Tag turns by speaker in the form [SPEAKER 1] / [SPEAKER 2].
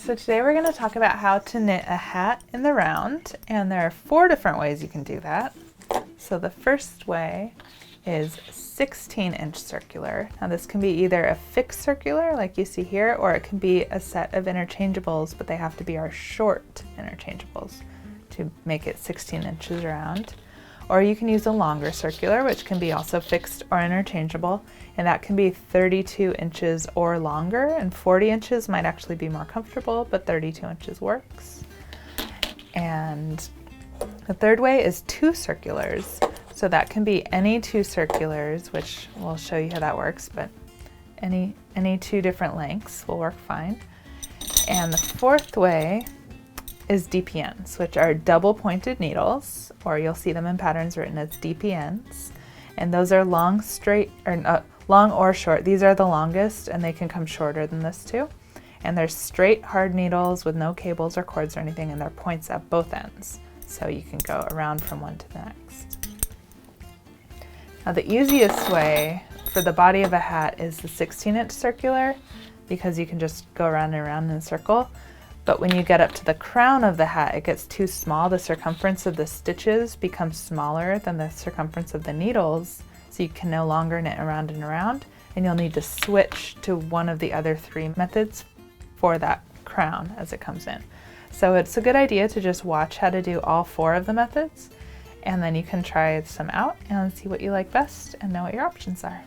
[SPEAKER 1] So today we're going to talk about how to knit a hat in the round, and there are 4 different ways you can do that. So the first way is 16-inch circular. Now this can be either a fixed circular like you see here, or it can be a set of interchangeables, but they have to be our short interchangeables to make it 16 inches around. Or you can use a longer circular, which can be also fixed or interchangeable, and that can be 32 inches or longer, and 40 inches might actually be more comfortable, but 32 inches works. And the third way is 2 circulars. So that can be any 2 circulars, which we'll show you how that works, but any 2 different lengths will work fine. And the fourth way is DPNs, which are double pointed needles, or you'll see them in patterns written as DPNs. And those are long, straight, or long or short. These are the longest, and they can come shorter than this too. And they're straight, hard needles with no cables or cords or anything, and they're points at both ends. So you can go around from one to the next. Now the easiest way for the body of a hat is the 16-inch circular, because you can just go around and around in a circle. But when you get up to the crown of the hat, it gets too small. The circumference of the stitches becomes smaller than the circumference of the needles, so you can no longer knit around and around, and you'll need to switch to one of the other 3 methods for that crown as it comes in. So it's a good idea to just watch how to do all 4 of the methods, and then you can try some out and see what you like best and know what your options are.